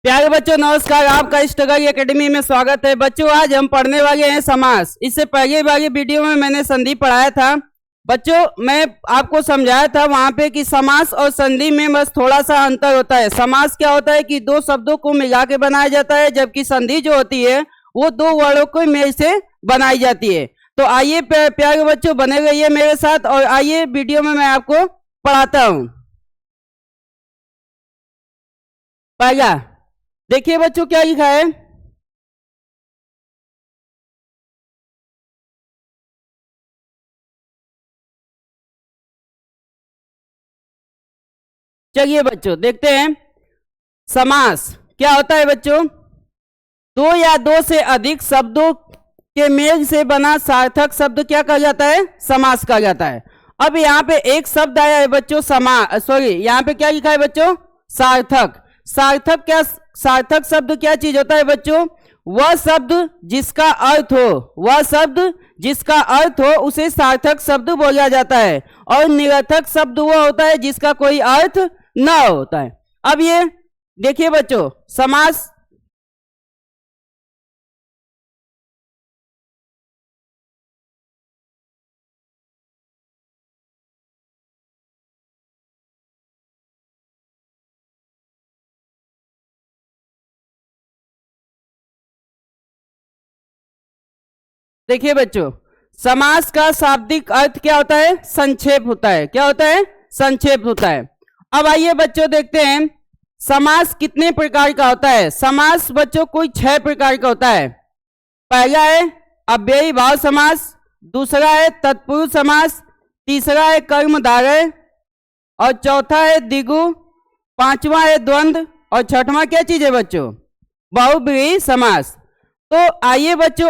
प्यारे बच्चों नमस्कार, आपका स्ट्रगल एकेडमी में स्वागत है। बच्चों आज हम पढ़ने वाले हैं समास। इससे पहले वाली वीडियो में मैंने संधि पढ़ाया था। बच्चों मैं आपको समझाया था वहां पे कि समास और संधि में बस थोड़ा सा अंतर होता है। समास क्या होता है कि दो शब्दों को मिला के बनाया जाता है, जबकि संधि जो होती है वो दो वर्णों को मेल से बनाई जाती है। तो आइए प्यारे बच्चों बने रहिए मेरे साथ और आइए वीडियो में मैं आपको पढ़ाता हूँ। पहला देखिए बच्चों क्या लिखा है। चलिए बच्चों देखते हैं समास क्या होता है। बच्चों दो या दो से अधिक शब्दों के मेल से बना सार्थक शब्द क्या कहा जाता है? समास कहा जाता है। अब यहाँ पे एक शब्द आया है बच्चों यहाँ पे क्या लिखा है बच्चों? सार्थक। सार्थक शब्द क्या चीज होता है बच्चों? वह शब्द जिसका अर्थ हो उसे सार्थक शब्द बोला जाता है, और निरर्थक शब्द वह होता है जिसका कोई अर्थ न होता है। अब ये देखिए बच्चों समास देखिए बच्चों समास का शाब्दिक अर्थ क्या होता है? संक्षेप होता है। क्या होता है? संक्षेप होता है। अब आइए बच्चों देखते हैं समास कितने प्रकार का होता है। समास बच्चों कोई 6 प्रकार का होता है। पहला है अव्ययी भाव समास, दूसरा है तत्पुरुष समास, तीसरा है कर्मधारय, और चौथा है द्विगु, पांचवा है द्वंद्व, और छठवां क्या चीज है बच्चों? बहुव्रीहि समास। तो आइए बच्चों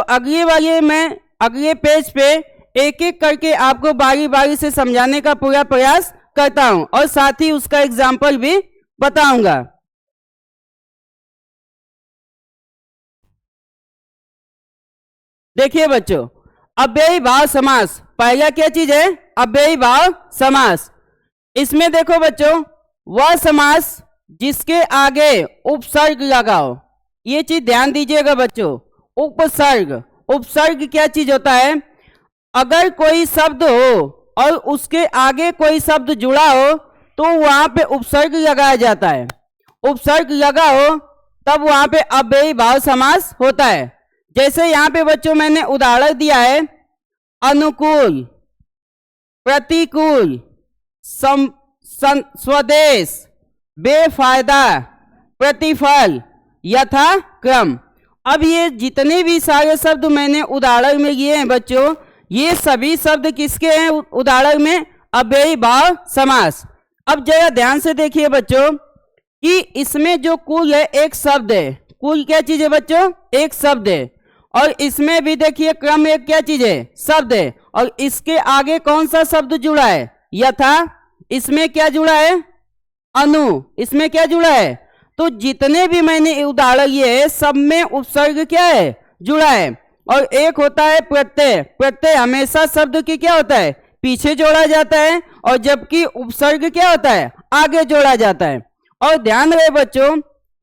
अगले पेज पे एक एक करके आपको बारी बारी से समझाने का पूरा प्रयास करता हूं, और साथ ही उसका एग्जाम्पल भी बताऊंगा। देखिए बच्चों अव्ययी भाव समास, पहला क्या चीज है? अव्ययी भाव समास। इसमें देखो बच्चों वह समास जिसके आगे उपसर्ग लगाओ, ये चीज ध्यान दीजिएगा बच्चों। उपसर्ग क्या चीज होता है? अगर कोई शब्द हो और उसके आगे कोई शब्द जुड़ा हो तो वहां पे उपसर्ग लगाया जाता है। उपसर्ग लगा हो तब वहां पे अव्ययी भाव समास होता है। जैसे यहाँ पे बच्चों मैंने उदाहरण दिया है अनुकूल, प्रतिकूल, स्वदेश, बेफायदा, प्रतिफल, यथाक्रम। अब ये जितने भी सारे शब्द मैंने उदाहरण में लिए हैं बच्चों, ये सभी शब्द किसके हैं उदाहरण में? अव्ययी भाव समास। अब जरा ध्यान से देखिए बच्चों कि इसमें जो कुल है एक शब्द है। कुल क्या चीज है बच्चों? एक शब्द है। और इसमें भी देखिए क्रम एक क्या चीज है? शब्द है। और इसके आगे कौन सा शब्द जुड़ा है? यथा। इसमें क्या जुड़ा है? अनु। इसमें क्या जुड़ा है? तो जितने भी मैंने उदाहरण लिए सब में उपसर्ग क्या है? जुड़ा है। और एक होता है प्रत्यय। प्रत्यय हमेशा शब्द की क्या होता है? पीछे जोड़ा जाता है, और जबकि उपसर्ग क्या होता है? आगे जोड़ा जाता है। और ध्यान रहे बच्चों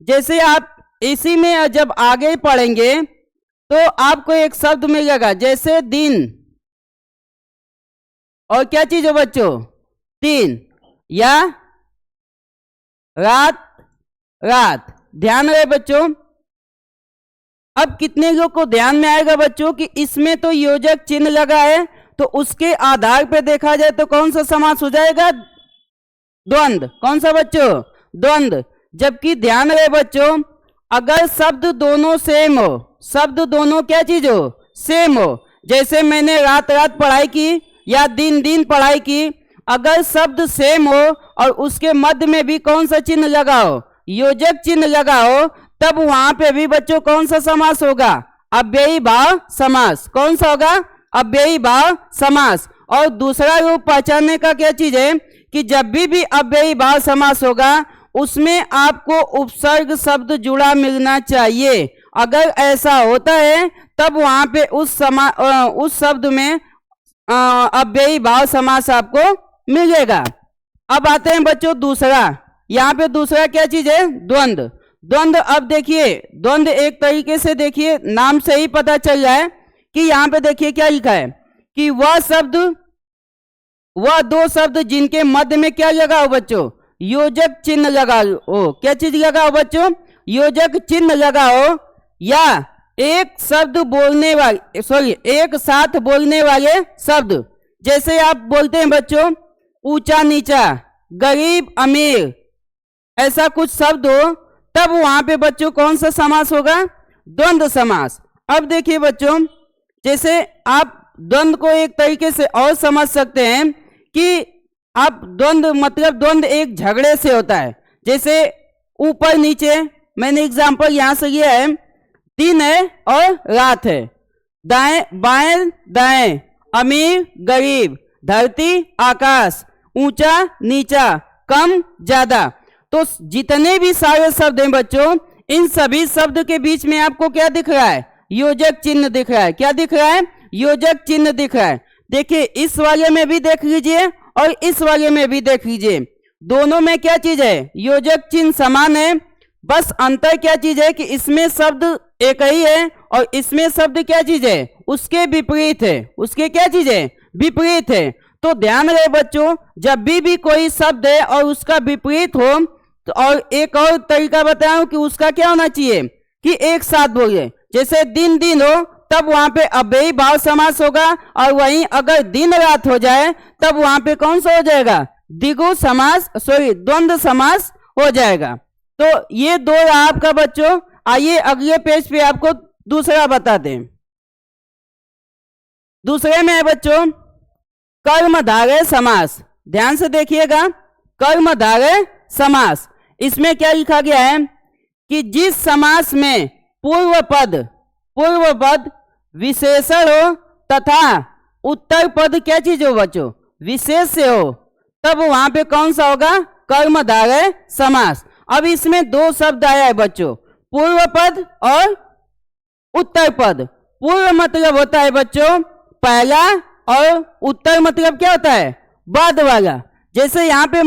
जैसे आप इसी में जब आगे पढ़ेंगे तो आपको एक शब्द मिलेगा जैसे दिन, और क्या चीज है बच्चों? दिन, या रात, रात। ध्यान रहे बच्चों। अब कितने लोग को ध्यान में आएगा बच्चों कि इसमें तो योजक चिन्ह लगा है, तो उसके आधार पे देखा जाए तो कौन सा समास हो जाएगा? द्वंद्व। कौन सा बच्चों? द्वंद्व। जबकि ध्यान रहे बच्चों अगर शब्द दोनों सेम हो, शब्द दोनों क्या चीज हो? सेम हो। जैसे मैंने रात रात पढ़ाई की या दिन दिन पढ़ाई की, अगर शब्द सेम हो और उसके मध्य में भी कौन सा चिन्ह लगाओ? योजक चिन्ह लगाओ, तब वहां पे भी बच्चों कौन सा समास होगा? अव्ययी भाव समास। कौन सा होगा? अव्ययी भाव समास। और दूसरा रूप पहचानने का क्या चीज है कि जब भी अव्ययी भाव समास होगा उसमें आपको उपसर्ग शब्द जुड़ा मिलना चाहिए। अगर ऐसा होता है तब वहां पे उस शब्द में अव्ययी भाव समास आपको मिलेगा। अब आते हैं बच्चों दूसरा। यहाँ पे दूसरा क्या चीज है? द्वंद्व। द्वंद्व, अब देखिए द्वंद्व एक तरीके से देखिए नाम से ही पता चल रहा है कि यहां पे देखिए क्या लिखा है कि वह दो शब्द जिनके मध्य में क्या लगा हो बच्चों, योजक चिन्ह लगा हो। क्या चीज लगा हो बच्चों, योजक चिन्ह लगा हो, या एक शब्द बोलने वाले एक साथ बोलने वाले शब्द, जैसे आप बोलते हैं बच्चों ऊंचा नीचा, गरीब अमीर, ऐसा कुछ शब्द हो, तब वहां पे बच्चों कौन सा समास होगा, द्वंद्व समास। अब देखिए बच्चों, जैसे आप द्वंद्व को एक तरीके से और समझ सकते हैं कि आप द्वंद्व मतलब द्वंद्व एक झगड़े से होता है। जैसे ऊपर नीचे, मैंने एग्जांपल यहां से लिया है, दिन है और रात है, दाएं बाएं दाएं, अमीर गरीब, धरती आकाश, ऊंचा नीचा, कम ज्यादा। तो जितने भी सारे शब्द हैं बच्चों, इन सभी शब्द के बीच में आपको क्या दिख रहा है, योजक चिन्ह दिख रहा है। क्या दिख रहा है, योजक चिन्ह दिख रहा है। देखिए इस वाले में भी देख लीजिए और इस वाले में भी देख लीजिए, दोनों में क्या चीज है, योजक चिन्ह समान है। बस अंतर क्या चीज है कि इसमें शब्द एक ही है और इसमें शब्द क्या चीज है, उसके विपरीत है, उसके क्या चीज है, विपरीत है। तो ध्यान रहे बच्चों, जब भी कोई शब्द है और उसका विपरीत हो, तो और एक और तरीका बताऊं कि उसका क्या होना चाहिए कि एक साथ बोलिए। जैसे दिन दिन हो तब वहां पे अव्ययी भाव समास होगा, और वहीं अगर दिन रात हो जाए तब वहां पे कौन सा हो जाएगा, द्विगु समास द्वंद्व समास हो जाएगा। तो ये दो रहा आपका बच्चों। आइए अगले पेज पे आपको दूसरा बताते हैं। दूसरे में है बच्चों कर्मधारय समास। ध्यान से देखिएगा, कर्मधारय समास, इसमें क्या लिखा गया है कि जिस समास में पूर्व पद विशेषण हो तथा उत्तर पद क्या चीज हो बच्चों, विशेष से हो, तब वहां पे कौन सा होगा, कर्मधारय समास। अब इसमें दो शब्द आया है बच्चों, पूर्व पद और उत्तर पद। पूर्व मतलब होता है बच्चों पहला, और उत्तर मतलब क्या होता है, बाद वाला। जैसे यहां पे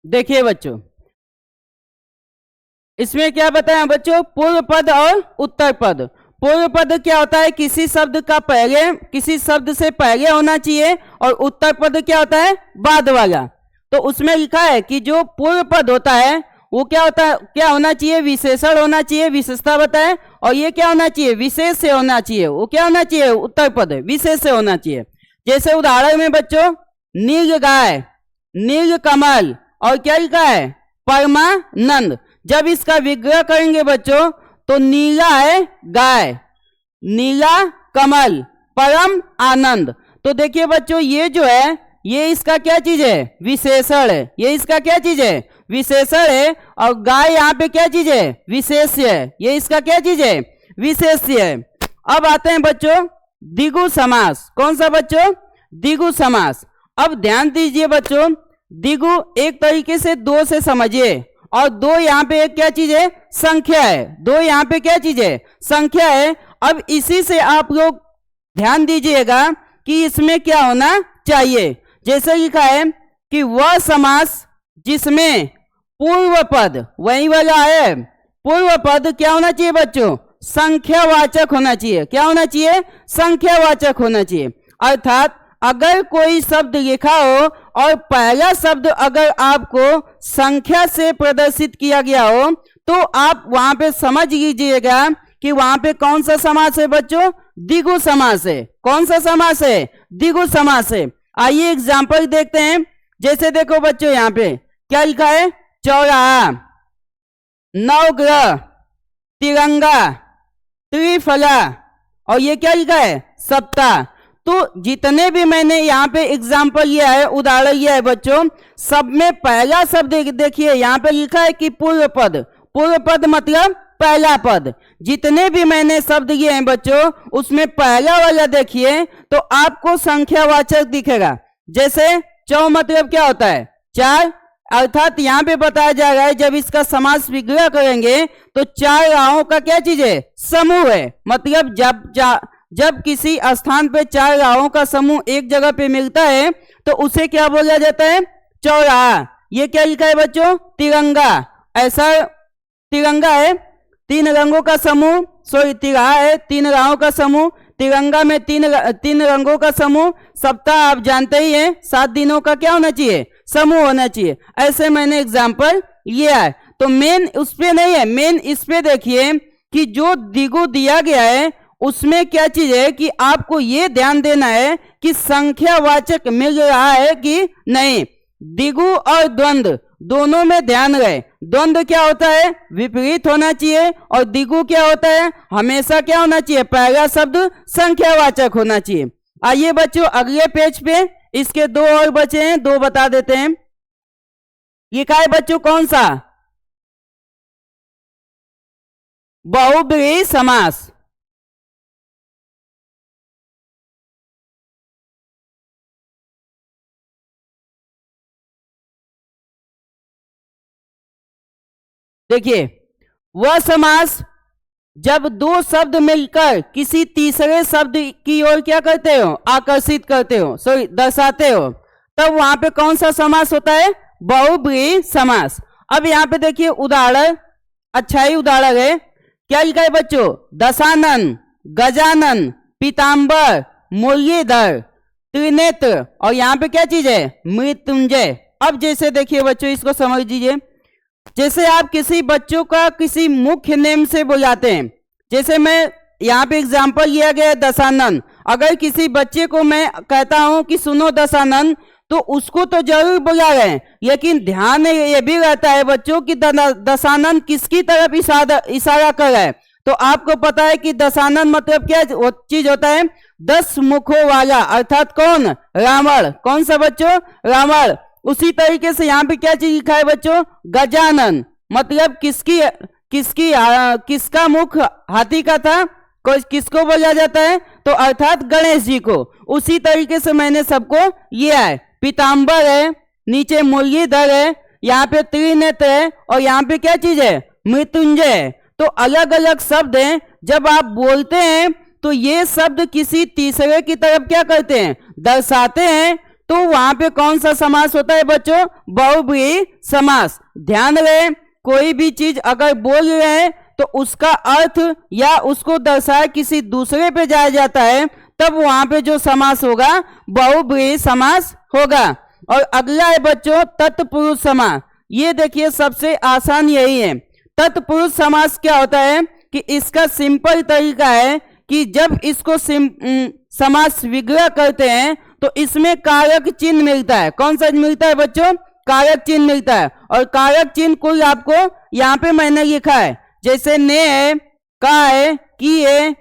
देखिए बच्चों, इसमें क्या बताया बच्चों, पूर्व पद और उत्तर पद। पूर्व पद क्या होता है, किसी शब्द का पहले, किसी शब्द से पहले होना चाहिए, और उत्तर पद क्या होता है, बाद वाला। तो उसमें लिखा है कि जो पूर्व पद होता है वो क्या होता है, क्या होना चाहिए, विशेषण होना चाहिए, विशेषता बताए। और ये क्या होना चाहिए, विशेष से होना चाहिए। वो क्या होना चाहिए, उत्तर पद विशेष से होना चाहिए। जैसे उदाहरण में बच्चों नील गाय, नील कमल, और क्या लिखा है, परमानंद। जब इसका विग्रह करेंगे बच्चों तो नीला है गाय, नीला कमल, परम आनंद। तो देखिए बच्चों ये जो है ये इसका क्या चीज है, विशेषण है। ये इसका क्या चीज है, विशेषण है। और गाय यहाँ पे क्या चीज है, विशेष्य है। ये इसका क्या चीज है, विशेष्य है। अब आते हैं बच्चों द्विगु समास। कौन सा बच्चों, द्विगु समास। अब ध्यान दीजिए बच्चों, द्विगु एक तरीके से दो से समझिए, और दो यहाँ पे एक क्या चीज है, संख्या है। दो यहाँ पे क्या चीज है, संख्या है। अब इसी से आप लोग ध्यान दीजिएगा कि इसमें क्या होना चाहिए। जैसे लिखा है कि वह समास जिसमें पूर्व पद, वही वाला है, पूर्व पद क्या होना चाहिए बच्चों, संख्यावाचक होना चाहिए। क्या होना चाहिए, संख्यावाचक होना चाहिए। अर्थात अगर कोई शब्द लिखा हो और पहला शब्द अगर आपको संख्या से प्रदर्शित किया गया हो, तो आप वहां पे समझ लीजिएगा कि वहां पे कौन सा समास है बच्चों, द्विगु समास है। कौन सा समास है, द्विगु समास है। आइए एग्जाम्पल देखते हैं। जैसे देखो बच्चों यहाँ पे क्या लिखा है, चौराहा, नवग्रह, तिरंगा, त्रिफला, और ये क्या लिखा है, सप्ताह। तो जितने भी मैंने यहाँ पे एग्जाम्पल लिया है, उदाहरण लिया है बच्चों, सब में पहला शब्द देखिए यहाँ पे लिखा है कि पूर्व पद। पूर्व पद मतलब पहला पद। जितने भी मैंने शब्द लिए हैं बच्चों, उसमें पहला वाला देखिए तो आपको संख्यावाचक दिखेगा। जैसे चौ मतलब क्या होता है, चार, अर्थात यहाँ पे बताया जा रहा है जब इसका समास विग्रह करेंगे तो चार राहों का क्या चीज है, समूह है। मतलब जब किसी स्थान पे चार राहों का समूह एक जगह पे मिलता है तो उसे क्या बोला जाता है, चौराहा। ये क्या लिखा है बच्चों, तिरंगा। ऐसा तिरंगा है, तीन रंगों का समूह, सॉरी तिरहा है, तीन राहों का समूह। तिरंगा में तीन रंगों का समूह। सप्ताह आप जानते ही हैं, 7 दिनों का क्या होना चाहिए, समूह होना चाहिए। ऐसे मैंने एग्जाम्पल लिया है। तो मेन उस पे नहीं है, मेन इस पे देखिए कि जो दिगु दिया गया है उसमें क्या चीज है कि आपको ये ध्यान देना है कि संख्यावाचक मिल रहा है कि नहीं। दिगु और द्वंद्व दोनों में ध्यान रहे। द्वंद्व क्या होता है, विपरीत होना चाहिए, और दिगु क्या होता है, हमेशा क्या होना चाहिए, पहला शब्द संख्यावाचक होना चाहिए। आइए बच्चों अगले पेज पे, इसके दो और बचे हैं, दो बता देते हैं। ये क्या है बच्चों, कौन सा, बहुब्रीहि समास। देखिए वह समास जब दो शब्द मिलकर किसी तीसरे शब्द की ओर क्या करते हो, आकर्षित करते हो, सॉरी दर्शाते हो, तब वहां पे कौन सा समास होता है, बहुब्रीहि समास। अब यहाँ पे देखिए उदाहरण, अच्छा ही उदाहरण है। क्या लिखा है बच्चों, दशानन, गजानन, पीताम्बर, मुरलीधर, त्रिनेत्र, और यहाँ पे क्या चीज है, मृत्युंजय। अब जैसे देखिए बच्चों, इसको समझ लीजिए। जैसे आप किसी बच्चों का किसी मुख्य नेम से बुलाते हैं, जैसे मैं यहाँ पे एग्जाम्पल लिया गया है दशानन। अगर किसी बच्चे को मैं कहता हूं कि सुनो दशानन, तो उसको तो जरूर बुला रहे हैं, लेकिन ध्यान ये भी रहता है बच्चों कि दशानन किसकी तरफ इशारा कर रहा है। तो आपको पता है कि दशानन मतलब क्या चीज होता है, 10 मुखों वाला, अर्थात कौन, रावण। कौन सा बच्चों, रावण। उसी तरीके से यहाँ पे क्या चीज लिखा है बच्चों, गजानन मतलब किसका मुख हाथी का था, किसको बोला जाता है, तो अर्थात गणेश जी को। उसी तरीके से मैंने सबको लिया है। पीताम्बर है, नीचे मुरलीधर है, यहाँ पे त्रिनेत्र है, और यहाँ पे क्या चीज है, मृत्युंजय है। तो अलग अलग शब्द हैं, जब आप बोलते हैं तो ये शब्द किसी तीसरे की तरफ क्या करते हैं, दर्शाते हैं। तो वहां पे कौन सा समास होता है बच्चों, बहुब्रीहि समास। ध्यान रहे, कोई भी चीज अगर बोल रहे हैं तो उसका अर्थ या उसको दर्शाए किसी दूसरे पे जाया जाता है, तब वहां पे जो समास होगा बहुब्रीहि समास होगा। और अगला है बच्चों तत्पुरुष समास। ये देखिए सबसे आसान यही है। तत्पुरुष समास क्या होता है कि इसका सिंपल तरीका है कि जब इसको समास विग्रह करते हैं तो इसमें कारक चिन्ह मिलता है। कौन सा मिलता है बच्चों, कारक चिन्ह मिलता है। और कारक चिन्ह कुल आपको यहाँ पे मैंने लिखा है, जैसे ने है, का है, की है,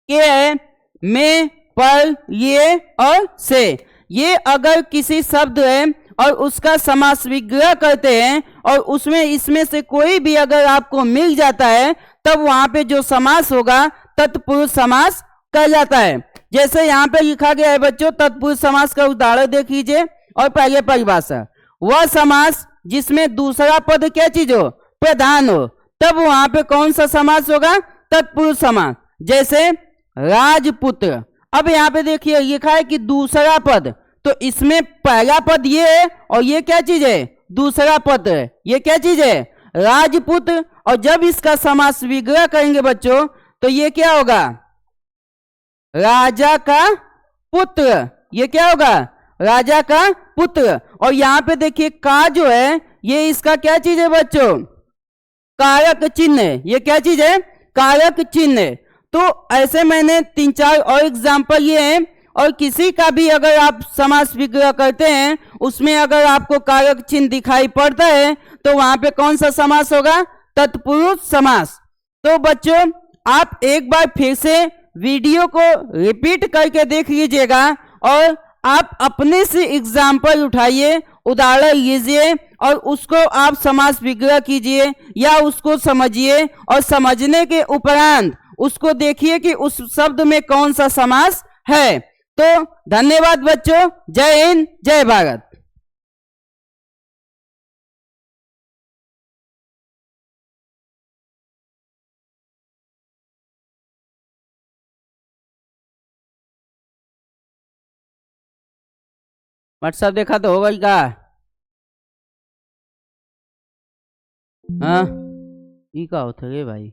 के है, में, पर, ये और से। ये अगर किसी शब्द है और उसका समास विग्रह करते हैं और उसमें इसमें से कोई भी अगर आपको मिल जाता है, तब वहां पे जो समास होगा तत्पुरुष समास कहलाता है। जैसे यहाँ पे लिखा गया है बच्चों, तत्पुरुष समास का उदाहरण देख लीजिए। और पहले परिभाषा, वह समास जिसमें दूसरा पद क्या चीज हो, प्रधान हो, तब वहां पे कौन सा समास होगा, तत्पुरुष समास। जैसे राजपुत्र। अब यहाँ पे देखिए लिखा है कि दूसरा पद, तो इसमें पहला पद ये है और ये क्या चीज है, दूसरा पद है। ये क्या चीज है, राजपुत्र। और जब इसका समास विग्रह करेंगे बच्चों तो ये क्या होगा, राजा का पुत्र। ये क्या होगा, राजा का पुत्र। और यहाँ पे देखिए का जो है ये इसका क्या चीज है बच्चों, कारक चिन्ह है। ये क्या चीज है, कारक चिन्ह है। तो ऐसे मैंने 3-4 और एग्जाम्पल ये हैं। और किसी का भी अगर आप समास विग्रह करते हैं उसमें अगर आपको कारक चिन्ह दिखाई पड़ता है तो वहां पे कौन सा समास होगा, तत्पुरुष समास। तो बच्चों आप एक बार फिर से वीडियो को रिपीट करके देख लीजिएगा और आप अपने से एग्जाम्पल उठाइए, उदाहरण लीजिए और उसको आप समास विग्रह कीजिए या उसको समझिए और समझने के उपरांत उसको देखिए कि उस शब्द में कौन सा समास है। तो धन्यवाद बच्चों, जय हिंद, जय भारत। व्हाट्सएप देखा तो होगा ही का? हाँ ई का होता है भाई,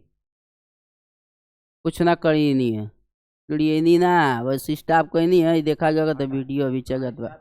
कुछ ना करी नहीं है, करिए नहीं ना, बस स्टाफ कोई नहीं है, देखा जाएगा तो वीडियो अभी चलत बा।